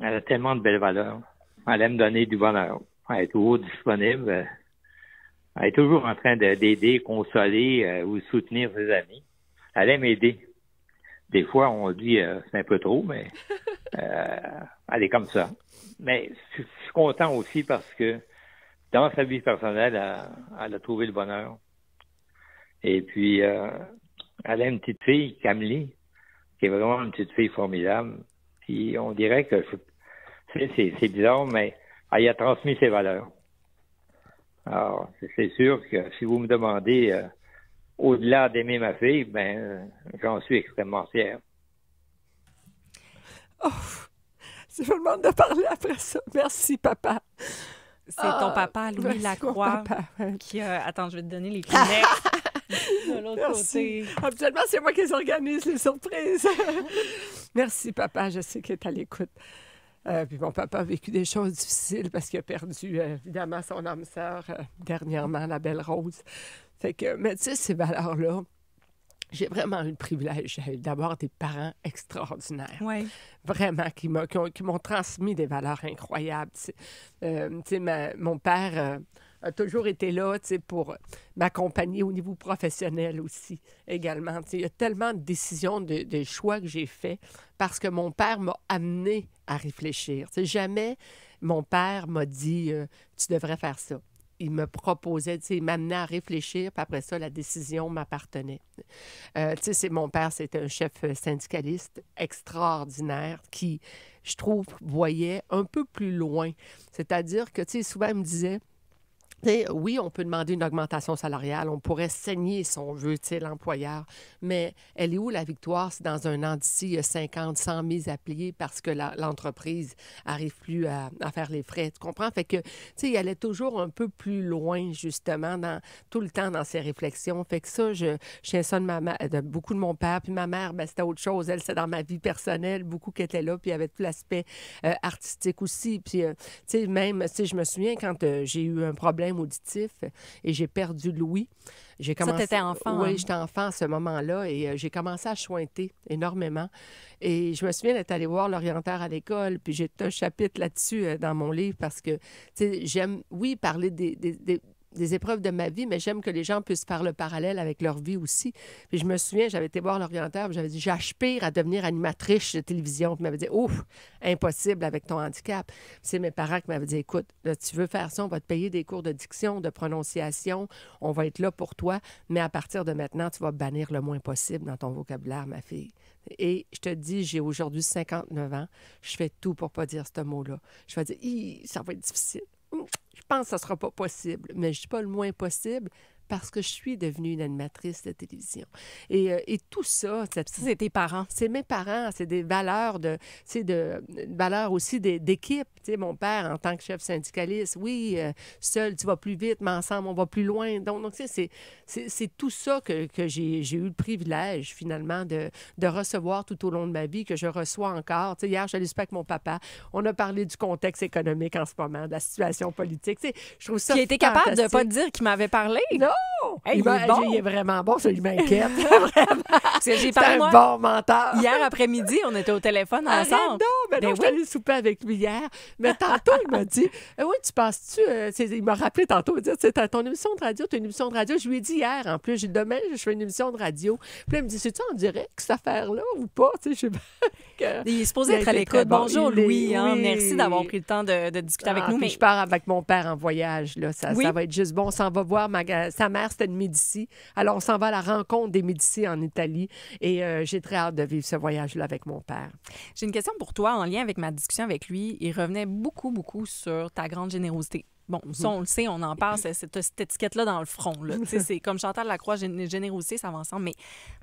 S3: Elle a tellement de belles valeurs. Elle aime donner du bonheur. Elle est toujours disponible. Elle est toujours en train d'aider, consoler ou soutenir ses amis. Elle aime aider. Des fois, on dit c'est un peu trop, mais elle est comme ça. Mais je suis content aussi parce que dans sa vie personnelle, elle a trouvé le bonheur. Et puis, elle a une petite fille, Camille, qui est vraiment une petite fille formidable. Puis on dirait que c'est bizarre, mais elle a transmis ses valeurs. Alors, c'est sûr que si vous me demandez, au-delà d'aimer ma fille, j'en suis extrêmement fier.
S2: Oh, je me demande de parler après ça. Merci, papa.
S1: C'est ton papa, Louis Lacroix,
S2: papa.
S1: qui a... Attends, je vais te donner les Kleenex de l'autre côté.
S2: Habituellement, c'est moi qui organise les surprises. Merci, papa. Je sais qu'il est à l'écoute. Puis mon papa a vécu des choses difficiles parce qu'il a perdu, évidemment, son âme sœur dernièrement, la belle Rose. Fait que, mais tu sais, ces valeurs-là, j'ai vraiment eu le privilège d'avoir des parents extraordinaires.
S1: Oui.
S2: Vraiment, qui m'ont transmis des valeurs incroyables. Tu sais, mon père a toujours été là, tu sais, pour m'accompagner au niveau professionnel aussi, également. Tu sais, il y a tellement de décisions, de choix que j'ai faits parce que mon père m'a amené à réfléchir. Tu sais, jamais mon père m'a dit tu devrais faire ça. Il me proposait, tu sais, il m'amenait à réfléchir, puis après ça, la décision m'appartenait. Tu sais, mon père, c'était un chef syndicaliste extraordinaire qui, je trouve, voyait un peu plus loin. C'est-à-dire que, tu sais, souvent, il me disait, oui, on peut demander une augmentation salariale, on pourrait saigner, si on veut, l'employeur, mais elle est où la victoire si dans un an d'ici, il y a 50, 100 mises à plier parce que l'entreprise n'arrive plus à faire les frais, tu comprends? Fait que, tu sais, il allait toujours un peu plus loin, justement, tout le temps dans ses réflexions. Fait que ça, je ça de beaucoup de mon père, puis ma mère, c'était autre chose. Elle, c'est dans ma vie personnelle, beaucoup qui était là, puis il y avait tout l'aspect artistique aussi. Puis, tu sais, même, tu sais, je me souviens quand j'ai eu un problème auditif et j'ai perdu l'ouïe.
S1: Ça, t'étais enfant.
S2: Oui, j'étais enfant à ce moment-là et j'ai commencé à chointer énormément. Et je me souviens d'être allée voir l'orienteur à l'école, puis j'ai tout un chapitre là-dessus dans mon livre parce que, tu sais, j'aime, oui, parler des épreuves de ma vie, mais j'aime que les gens puissent faire le parallèle avec leur vie aussi. Puis je me souviens, j'avais été voir l'orienteur, puis j'avais dit, j'aspire à devenir animatrice de télévision. Puis il m'avait dit, ouf, impossible avec ton handicap. Puis c'est mes parents qui m'avaient dit, écoute, là, tu veux faire ça, on va te payer des cours de diction, de prononciation, on va être là pour toi, mais à partir de maintenant, tu vas bannir le moins possible dans ton vocabulaire, ma fille. Et je te dis, j'ai aujourd'hui 59 ans, je fais tout pour pas dire ce mot-là. Je vais dire, ça va être difficile. Je pense que ça ne sera pas possible, mais je ne dis pas le moins possible parce que je suis devenue une animatrice de télévision. Et tout ça...
S1: c'est tes parents.
S2: C'est mes parents. C'est des valeurs valeurs aussi d'équipe. Tu sais, mon père, en tant que chef syndicaliste, oui, seul, tu vas plus vite, mais ensemble, on va plus loin. Donc tu sais, c'est tout ça que j'ai eu le privilège, finalement, de recevoir tout au long de ma vie, que je reçois encore. Tu sais, hier, je allais souper avec mon papa. On a parlé du contexte économique en ce moment, de la situation politique. Tu sais, je trouve ça
S1: Qui a été capable de ne pas te dire qu'il m'avait parlé.
S2: Non!
S1: Hey, il
S2: est vraiment bon, ça lui m'inquiète. Vraiment.
S1: Parce que j'ai
S2: C'est un bon menteur.
S1: Hier après-midi, on était au téléphone ensemble.
S2: Je suis allée souper avec lui hier. Mais tantôt, il m'a dit, oui, tu passes-tu... il m'a rappelé tantôt, il m'a dit, t'as ton émission de radio, t'as une émission de radio. Je lui ai dit hier, en plus, j'ai dit, demain, je fais une émission de radio. Puis là, il me dit, c'est-tu en direct, cette affaire-là, ou pas? Tu sais, je sais
S1: il est supposé être à l'écoute. Bonjour, Louis. Oui. Merci d'avoir pris le temps de discuter avec nous.
S2: Mais je pars avec mon père en voyage. Là. Ça va être juste bon. On s'en va voir sa mère, c'était une Médicis. Alors, on s'en va à la rencontre des Médicis en Italie. Et j'ai très hâte de vivre ce voyage-là avec mon père.
S1: J'ai une question pour toi en lien avec ma discussion avec lui. Il revenait beaucoup, beaucoup sur ta grande générosité. Bon, ça, on le sait, on en parle, c'est cette étiquette-là dans le front. Là. C'est comme Chantal Lacroix, générosité, ça va ensemble. Mais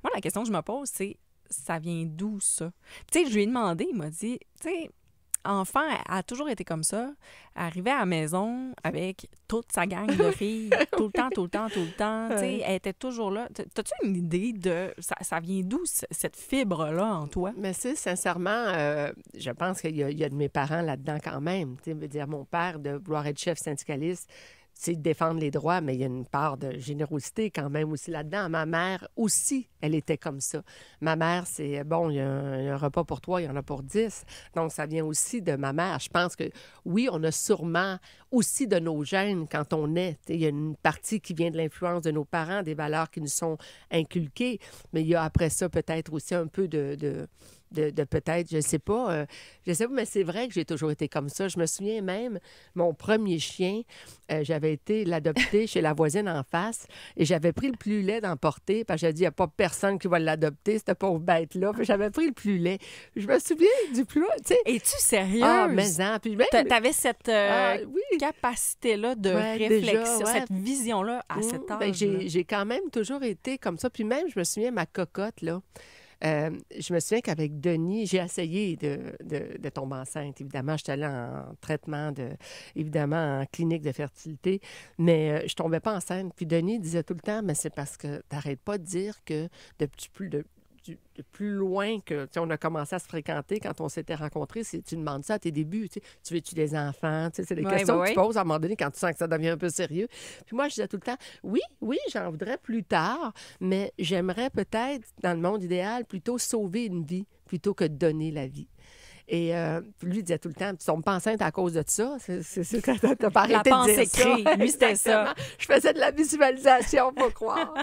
S1: moi, la question que je me pose, c'est, ça vient d'où, ça? Tu sais, je lui ai demandé, il m'a dit, tu sais, enfant, elle a toujours été comme ça. Elle arrivait à la maison avec toute sa gang de filles, tout le temps. Tu sais, elle était toujours là. T'as-tu une idée de... Ça vient d'où, cette fibre-là, en toi?
S2: Mais sincèrement, je pense qu'il y a de mes parents là-dedans quand même. Tu sais, veut dire, mon père, de vouloir être chef syndicaliste, c'est de défendre les droits, mais il y a une part de générosité quand même aussi là-dedans. Ma mère aussi, elle était comme ça. Ma mère, c'est, bon, il y a un repas pour 3, il y en a pour 10. Donc, ça vient aussi de ma mère. Je pense que, oui, on a sûrement aussi de nos gènes quand on est. Il y a une partie qui vient de l'influence de nos parents, des valeurs qui nous sont inculquées, mais il y a après ça peut-être aussi un peu de peut-être, je sais pas, mais c'est vrai que j'ai toujours été comme ça. Je me souviens même, mon premier chien, j'avais été l'adopter chez la voisine en face et j'avais pris le plus laid d'emporter parce que j'ai dit, il n'y a pas personne qui va l'adopter, cette pauvre bête-là. Puis j'avais pris le plus laid. Je me souviens du plus, tu sais.
S1: Es-tu sérieuse?
S2: Ah, mais en, puis même...
S1: T'avais cette capacité-là de réflexion,
S2: déjà,
S1: cette vision-là à cet âge.
S2: Ben, j'ai quand même toujours été comme ça. Puis même, je me souviens, ma cocotte, là, je me souviens qu'avec Denis, j'ai essayé de tomber enceinte. Évidemment, j'étais allée en traitement, évidemment, en clinique de fertilité, mais je tombais pas enceinte. Puis Denis disait tout le temps, mais c'est parce que t'arrêtes pas de dire que de plus loin que, tu sais, on a commencé à se fréquenter quand on s'était rencontrés, tu demandes ça à tes débuts, tu sais, tu veux-tu des enfants, tu sais, c'est des questions que tu poses à un moment donné quand tu sens que ça devient un peu sérieux. Puis moi, je disais tout le temps, oui, j'en voudrais plus tard, mais j'aimerais peut-être, dans le monde idéal, plutôt sauver une vie plutôt que de donner la vie. Et lui disait tout le temps, tu tombes pas enceinte à cause de ça. C'est que t'as pas arrêté de dire ça.
S1: La pensée lui, c'était ça.
S2: Je faisais de la visualisation, pour croire.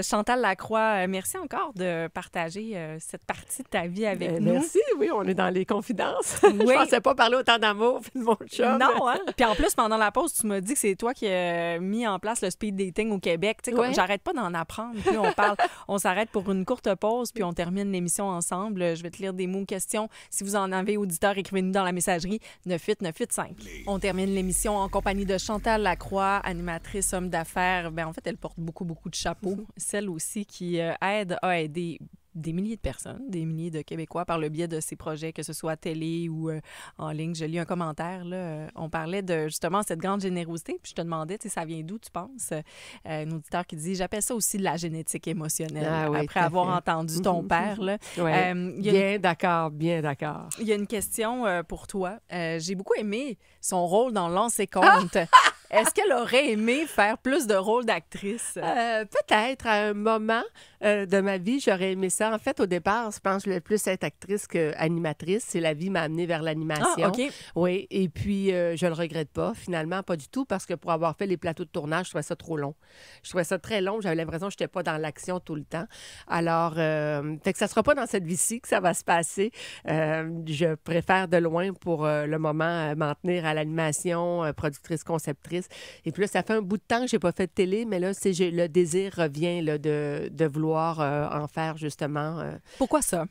S1: Chantal Lacroix, merci encore de partager cette partie de ta vie avec nous.
S2: Merci, oui, on est dans les confidences. Oui. Je pensais pas parler autant d'amour de mon chum.
S1: Non, hein? Puis en plus, pendant la pause, tu m'as dit que c'est toi qui as mis en place le speed dating au Québec. Tu sais, j'arrête pas d'en apprendre. Puis on parle, on s'arrête pour une courte pause, puis on termine l'émission ensemble. Je vais te lire des mots questions. Si vous en avez, auditeurs, écrivez-nous dans la messagerie 98985. On termine l'émission en compagnie de Chantal Lacroix, animatrice homme d'affaires. Bien, en fait, elle porte beaucoup de chapeaux. Celle aussi qui aide à aider des milliers de personnes, des milliers de Québécois par le biais de ses projets, que ce soit à télé ou en ligne. Je lis un commentaire, là. On parlait de, justement, cette grande générosité. Puis je te demandais, tu sais, ça vient d'où, tu penses? Un auditeur qui dit, j'appelle ça aussi de la génétique émotionnelle. Après avoir entendu ton père, là.
S2: Bien d'accord.
S1: Il y a une question pour toi. J'ai beaucoup aimé son rôle dans Lancer compte. Est-ce qu'elle aurait aimé faire plus de rôles d'actrice?
S2: Peut-être. À un moment de ma vie, j'aurais aimé ça. En fait, au départ, je pense que je voulais plus être actrice qu'animatrice. C'est la vie m'a amenée vers l'animation.
S1: Ah, OK.
S2: Oui, et puis je le regrette pas, finalement, pas du tout, parce que pour avoir fait les plateaux de tournage, je trouvais ça trop long. Je trouvais ça très long. J'avais l'impression que je n'étais pas dans l'action tout le temps. Alors, fait que ça ne sera pas dans cette vie-ci que ça va se passer. Je préfère de loin, pour le moment, m'en tenir à l'animation, productrice, conceptrice. Et puis là, ça fait un bout de temps que je n'ai pas fait de télé, mais là, le désir revient là, de vouloir en faire, justement.
S1: Pourquoi ça?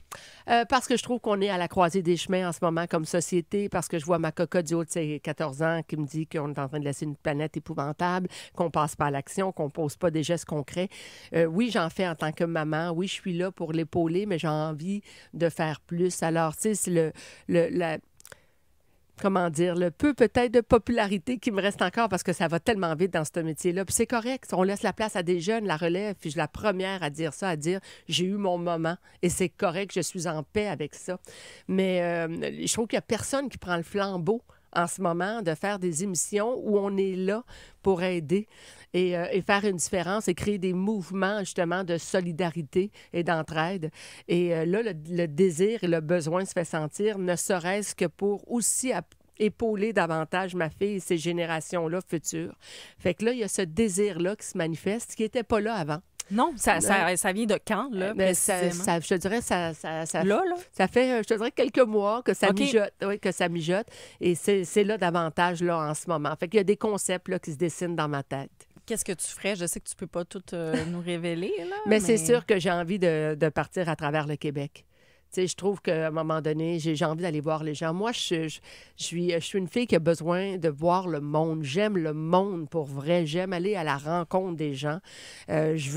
S2: Parce que je trouve qu'on est à la croisée des chemins en ce moment comme société, parce que je vois ma cocotte du haut de ses 14 ans qui me dit qu'on est en train de laisser une planète épouvantable, qu'on passe pas à l'action, qu'on pose pas des gestes concrets. Oui, j'en fais en tant que maman. Oui, je suis là pour l'épauler, mais j'ai envie de faire plus. Alors, tu sais, c'est comment dire, le peu peut-être de popularité qui me reste encore parce que ça va tellement vite dans ce métier-là. Puis c'est correct, on laisse la place à des jeunes, la relève. Puis je suis la première à dire ça, à dire j'ai eu mon moment et c'est correct, je suis en paix avec ça. Mais je trouve qu'il n'y a personne qui prend le flambeau en ce moment de faire des émissions où on est là pour aider et faire une différence et créer des mouvements justement de solidarité et d'entraide. Et là, le désir et le besoin se fait sentir, ne serait-ce que pour aussi épauler davantage ma fille et ces générations-là futures. Fait que là, il y a ce désir-là qui se manifeste, qui n'était pas là avant.
S1: Non, ça vient de quand, là,
S2: je te dirais, ça fait, je te dirais, quelques mois que ça mijote. Oui, que ça mijote. Et c'est là davantage, là, en ce moment. Fait qu'il y a des concepts, là, qui se dessinent dans ma tête.
S1: Qu'est-ce que tu ferais? Je sais que tu peux pas tout nous révéler, là.
S2: Mais c'est sûr que j'ai envie de partir à travers le Québec. sais, je trouve qu'à un moment donné, j'ai envie d'aller voir les gens. Moi, je suis une fille qui a besoin de voir le monde. J'aime le monde pour vrai. J'aime aller à la rencontre des gens. Je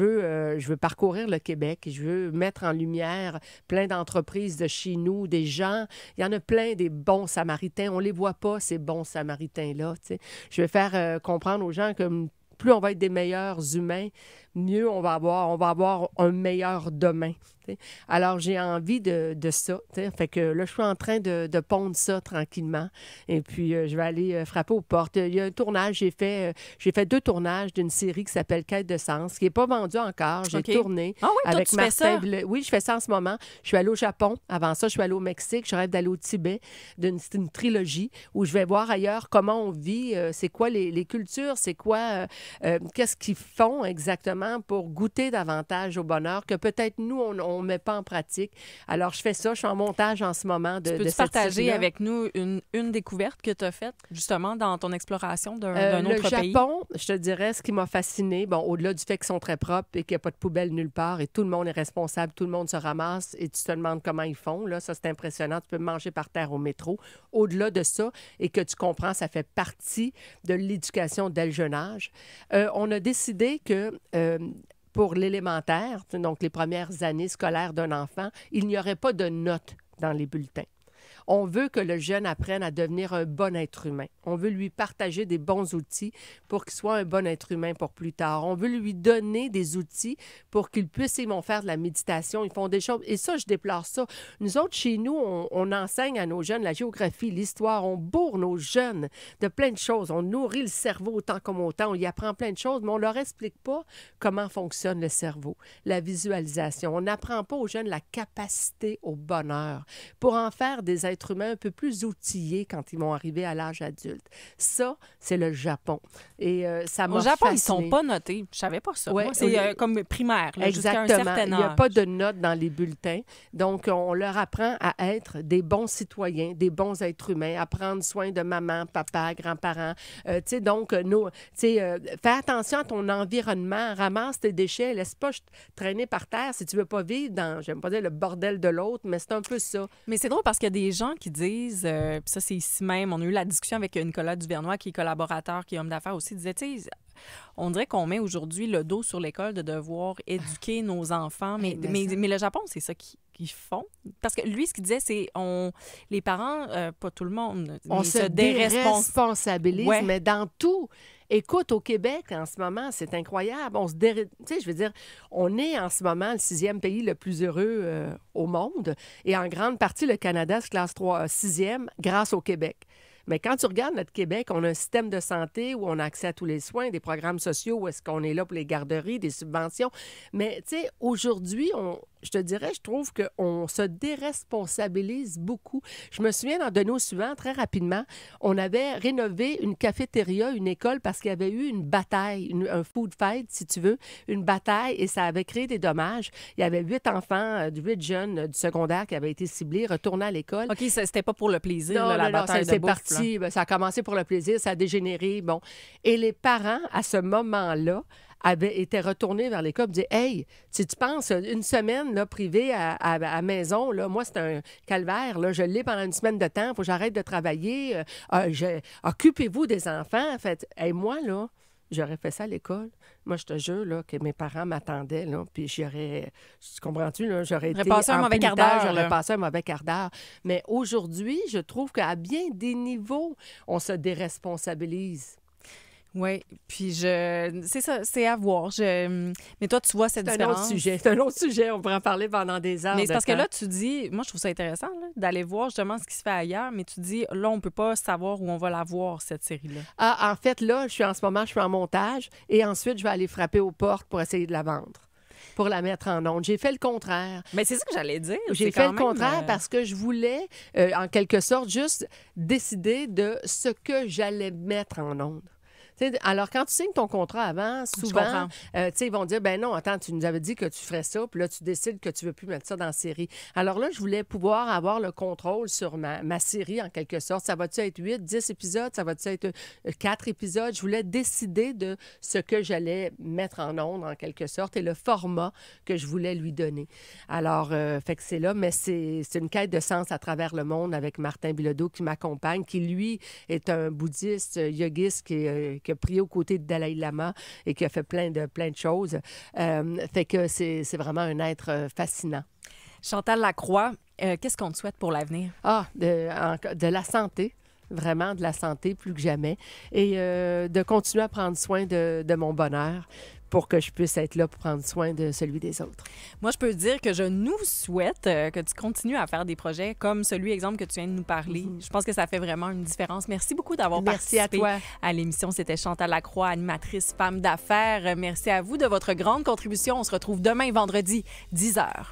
S2: veux parcourir le Québec. Je veux mettre en lumière plein d'entreprises de chez nous, des gens. Il y en a plein des bons Samaritains. On les voit pas, ces bons Samaritains-là. Tu sais. Je veux faire comprendre aux gens que plus on va être des meilleurs humains, mieux on va avoir un meilleur demain. T'sais. Alors, j'ai envie de ça. T'sais. Fait que là, je suis en train de pondre ça tranquillement. Et puis, je vais aller frapper aux portes. Il y a un tournage. J'ai fait 2 tournages d'une série qui s'appelle Quête de sens, qui n'est pas vendue encore. J'ai tourné avec Martin. Oui, je fais ça en ce moment. Je suis allée au Japon. Avant ça, je suis allée au Mexique. Je rêve d'aller au Tibet. C'est une trilogie où je vais voir ailleurs comment on vit, c'est quoi les cultures, c'est quoi, qu'est-ce qu'ils font exactement pour goûter davantage au bonheur que peut-être nous, on ne met pas en pratique. Alors, je fais ça. Je suis en montage en ce moment de
S1: Peux-tu
S2: cette
S1: partager
S2: série-là.
S1: avec nous une découverte que tu as faite, justement, dans ton exploration d'un autre pays?
S2: Le Japon, je te dirais, ce qui m'a fasciné, bon, au-delà du fait qu'ils sont très propres et qu'il n'y a pas de poubelle nulle part et tout le monde est responsable, tout le monde se ramasse et tu te demandes comment ils font. Là, ça, c'est impressionnant. Tu peux manger par terre au métro. Au-delà de ça, et que tu comprends, ça fait partie de l'éducation dès le jeune âge. On a décidé que... pour l'élémentaire, donc les premières années scolaires d'un enfant, il n'y aurait pas de notes dans les bulletins. On veut que le jeune apprenne à devenir un bon être humain. On veut lui partager des bons outils pour qu'il soit un bon être humain pour plus tard. On veut lui donner des outils pour qu'ils puissent, ils vont faire de la méditation, ils font des choses. Et ça, je déplore ça. Nous autres, chez nous, on enseigne à nos jeunes la géographie, l'histoire. On bourre nos jeunes de plein de choses. On nourrit le cerveau autant comme autant. On y apprend plein de choses, mais on leur explique pas comment fonctionne le cerveau, la visualisation. On n'apprend pas aux jeunes la capacité au bonheur pour en faire des êtres humains un peu plus outillés quand ils vont arriver à l'âge adulte. Ça, c'est le Japon. Et ça m'a
S1: Au Japon,
S2: fasciné.
S1: ils sont pas notés. Je savais pas ça.
S2: Ouais,
S1: Moi, c'est comme primaire, là, jusqu'à un
S2: exactement.
S1: certain âge.
S2: Il n'y a pas de notes dans les bulletins. Donc, on leur apprend à être des bons citoyens, des bons êtres humains, à prendre soin de maman, papa, grands-parents. Tu sais, donc, fais attention à ton environnement, ramasse tes déchets, laisse pas traîner par terre si tu veux pas vivre dans, j'aime pas dire le bordel de l'autre, mais c'est un peu ça.
S1: Mais c'est drôle parce qu'il y a des gens qui disent, puis ça c'est ici même, on a eu la discussion avec Nicolas Duvernois qui est collaborateur, qui est homme d'affaires aussi, disait, tu sais, on dirait qu'on met aujourd'hui le dos sur l'école de devoir éduquer nos enfants, mais le Japon, c'est ça qu'ils font. Parce que lui, ce qu'il disait, c'est les parents, pas tout le monde,
S2: on se déresponsabilise,
S1: ouais.
S2: Mais dans tout. Écoute, au Québec, en ce moment, c'est incroyable. Tu sais, je veux dire, on est en ce moment le 6e pays le plus heureux au monde. Et en grande partie, le Canada se classe 6e grâce au Québec. Mais quand tu regardes notre Québec, on a un système de santé où on a accès à tous les soins, des programmes sociaux où est-ce qu'on est là pour les garderies, des subventions. Mais, tu sais, aujourd'hui, je te dirais, je trouve qu'on se déresponsabilise beaucoup. Je me souviens, dans de nos suivants, très rapidement, on avait rénové une cafétéria, une école, parce qu'il y avait eu une bataille, un food fight, si tu veux, une bataille, et ça avait créé des dommages. Il y avait 8 enfants, 8 jeunes du secondaire qui avaient été ciblés, retournés à l'école.
S1: OK, c'était pas pour le plaisir,
S2: non,
S1: la bataille de bouffe.
S2: C'est parti, ça a commencé pour le plaisir, ça a dégénéré, bon. Et les parents, à ce moment-là, étaient retournés vers l'école et disaient « Hey, si tu penses, une semaine là, privée à maison, là, moi, c'est un calvaire. Là, je l'ai pendant une semaine de temps, il faut que j'arrête de travailler. Occupez-vous des enfants. » Moi, là, j'aurais fait ça à l'école. Moi, je te jure là, que mes parents m'attendaient, là, puis tu comprends-tu, là, j'aurais été
S1: passé un mauvais quart d'heure.
S2: J'aurais passé un mauvais quart d'heure. Mais aujourd'hui, je trouve qu'à bien des niveaux, on se déresponsabilise.
S1: Oui, puis c'est ça, c'est à voir. Mais toi, tu vois cette différence.
S2: C'est un autre sujet, on pourrait en parler pendant des heures.
S1: Mais c'est parce que là, tu dis, moi, je trouve ça intéressant là, d'aller voir justement ce qui se fait ailleurs, mais tu dis, là, on peut pas savoir où on va la voir, cette série-là.
S2: Ah, en fait, là, je suis en montage et ensuite, je vais aller frapper aux portes pour essayer de la vendre. Pour la mettre en ondes. J'ai fait le contraire.
S1: Mais c'est ça que j'allais dire.
S2: J'ai fait le contraire parce que je voulais, en quelque sorte, juste décider de ce que j'allais mettre en ondes. Alors, quand tu signes ton contrat avant, souvent, ils vont dire, ben non, attends, tu nous avais dit que tu ferais ça, puis là, tu décides que tu veux plus mettre ça dans la série. Alors là, je voulais pouvoir avoir le contrôle sur ma série, en quelque sorte. Ça va-tu être 8, 10 épisodes? Ça va-tu être 4 épisodes? Je voulais décider de ce que j'allais mettre en ondes, en quelque sorte, et le format que je voulais lui donner. Alors, fait que c'est là, mais c'est une quête de sens à travers le monde avec Martin Bilodeau qui m'accompagne, qui, lui, est un bouddhiste, yogiste qui a prié aux côtés de Dalai Lama et qui a fait plein de choses. Fait que c'est vraiment un être fascinant.
S1: Chantal Lacroix, qu'est-ce qu'on te souhaite pour l'avenir?
S2: De la santé. Vraiment de la santé plus que jamais. Et de continuer à prendre soin de mon bonheur pour que je puisse être là pour prendre soin de celui des autres.
S1: Moi, je peux dire que je nous souhaite que tu continues à faire des projets comme celui, exemple, que tu viens de nous parler. Je pense que ça fait vraiment une différence. Merci beaucoup d'avoir participé à l'émission. C'était Chantal Lacroix, animatrice Femme d'affaires. Merci à vous de votre grande contribution. On se retrouve demain, vendredi, 10h.